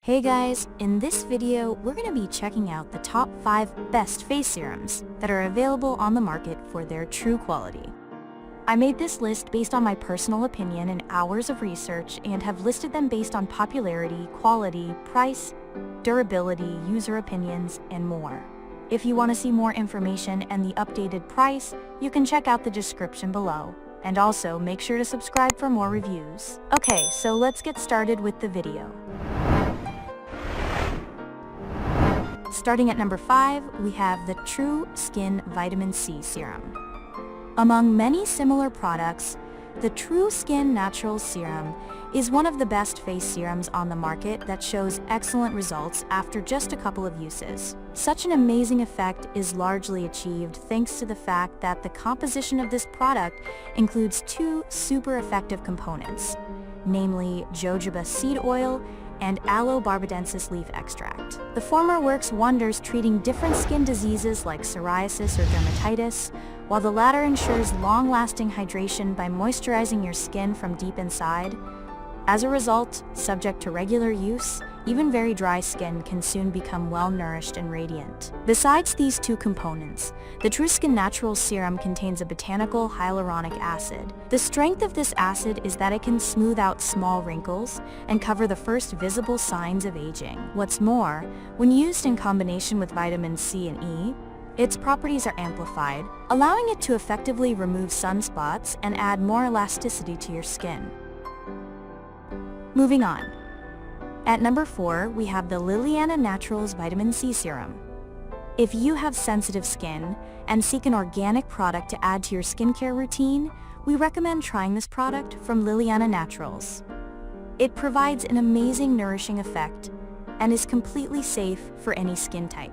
Hey guys, in this video, we're going to be checking out the top 5 best face serums that are available on the market for their true quality. I made this list based on my personal opinion and hours of research and have listed them based on popularity, quality, price, durability, user opinions, and more. If you want to see more information and the updated price, you can check out the description below. And also, make sure to subscribe for more reviews. Okay, so let's get started with the video. Starting at number 5, we have the TruSkin Vitamin C Serum. Among many similar products, the TruSkin Natural Serum is one of the best face serums on the market that shows excellent results after just a couple of uses. Such an amazing effect is largely achieved thanks to the fact that the composition of this product includes 2 super effective components, namely jojoba seed oil and aloe barbadensis leaf extract. The former works wonders treating different skin diseases like psoriasis or dermatitis, while the latter ensures long-lasting hydration by moisturizing your skin from deep inside. As a result, subject to regular use, even very dry skin can soon become well-nourished and radiant. Besides these 2 components, the TruSkin Natural Serum contains a botanical hyaluronic acid. The strength of this acid is that it can smooth out small wrinkles and cover the first visible signs of aging. What's more, when used in combination with vitamin C and E, its properties are amplified, allowing it to effectively remove sunspots and add more elasticity to your skin. Moving on. At number 4, we have the LilyAna Naturals Vitamin C Serum. If you have sensitive skin and seek an organic product to add to your skincare routine, we recommend trying this product from LilyAna Naturals. It provides an amazing nourishing effect and is completely safe for any skin type.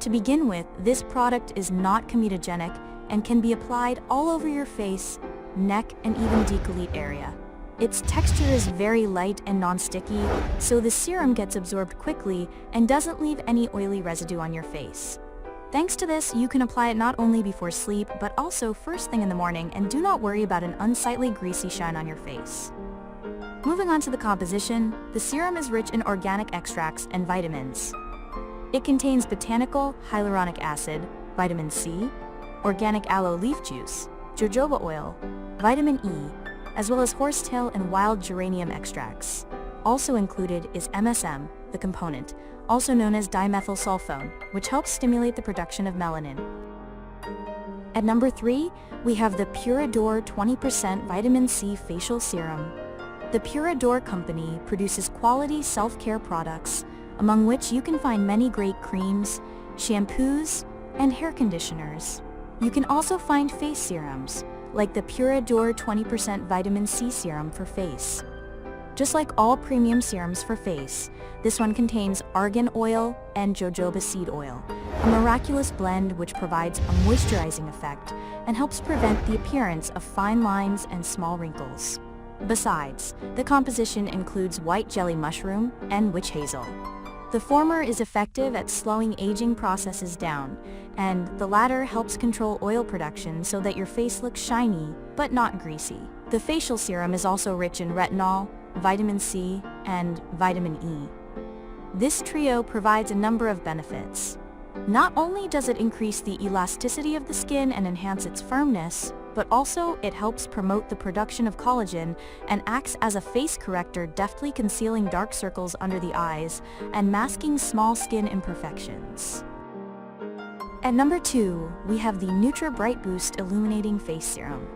To begin with, this product is not comedogenic and can be applied all over your face, neck, and even décolleté area. Its texture is very light and non-sticky, so the serum gets absorbed quickly and doesn't leave any oily residue on your face. Thanks to this, you can apply it not only before sleep, but also first thing in the morning, and do not worry about an unsightly greasy shine on your face. Moving on to the composition, the serum is rich in organic extracts and vitamins. It contains botanical hyaluronic acid, vitamin C, organic aloe leaf juice, jojoba oil, vitamin E, as well as horsetail and wild geranium extracts. Also included is MSM, the component, also known as dimethylsulfone, which helps stimulate the production of melanin. At number 3, we have the PURA 20% Vitamin C Facial Serum. The PURA company produces quality self-care products, among which you can find many great creams, shampoos, and hair conditioners. You can also find face serums, like the PURA 20% Vitamin C Serum for face. Just like all premium serums for face, this one contains argan oil and jojoba seed oil, a miraculous blend which provides a moisturizing effect and helps prevent the appearance of fine lines and small wrinkles. Besides, the composition includes white jelly mushroom and witch hazel. The former is effective at slowing aging processes down, and the latter helps control oil production so that your face looks shiny, but not greasy. The facial serum is also rich in retinol, vitamin C, and vitamin E. This trio provides a number of benefits. Not only does it increase the elasticity of the skin and enhance its firmness, but also it helps promote the production of collagen and acts as a face corrector, deftly concealing dark circles under the eyes and masking small skin imperfections. At number 2, we have the Bright Boost Illuminating Face Serum.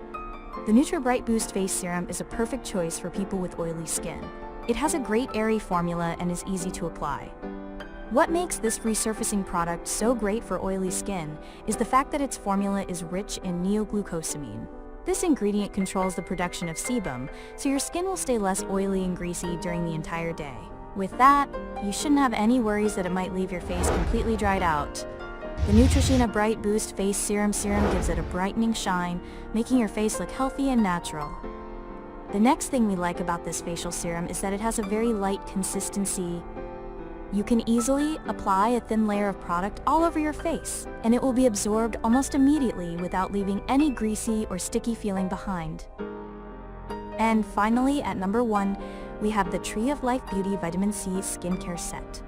The Bright Boost Face Serum is a perfect choice for people with oily skin. It has a great airy formula and is easy to apply. What makes this resurfacing product so great for oily skin is the fact that its formula is rich in neoglucosamine. This ingredient controls the production of sebum, so your skin will stay less oily and greasy during the entire day. With that, you shouldn't have any worries that it might leave your face completely dried out. The Neutrogena Bright Boost Face Serum gives it a brightening shine, making your face look healthy and natural. The next thing we like about this facial serum is that it has a very light consistency. You can easily apply a thin layer of product all over your face, and it will be absorbed almost immediately without leaving any greasy or sticky feeling behind. And finally, at number 1, we have the Tree of Life Beauty Vitamin C Skincare Set.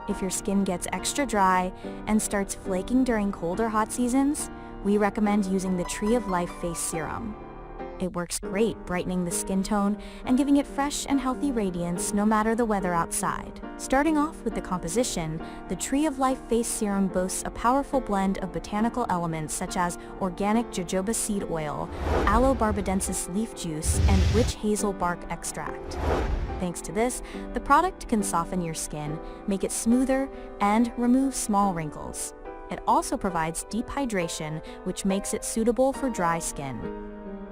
If your skin gets extra dry and starts flaking during cold or hot seasons, we recommend using the Tree of Life Face Serum. It works great brightening the skin tone and giving it fresh and healthy radiance no matter the weather outside. Starting off with the composition, the Tree of Life Face Serum boasts a powerful blend of botanical elements such as organic jojoba seed oil, aloe barbadensis leaf juice, and witch hazel bark extract. Thanks to this, the product can soften your skin, make it smoother, and remove small wrinkles. It also provides deep hydration, which makes it suitable for dry skin.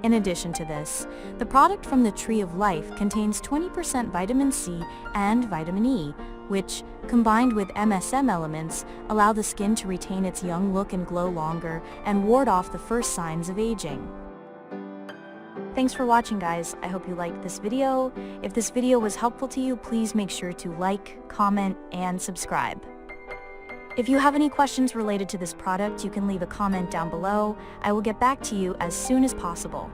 In addition to this, the product from the Tree of Life contains 20% vitamin C and vitamin E, which, combined with MSM elements, allow the skin to retain its young look and glow longer and ward off the first signs of aging. Thanks for watching, guys. I hope you liked this video. If this video was helpful to you, please make sure to like, comment, and subscribe. If you have any questions related to this product, you can leave a comment down below. I will get back to you as soon as possible.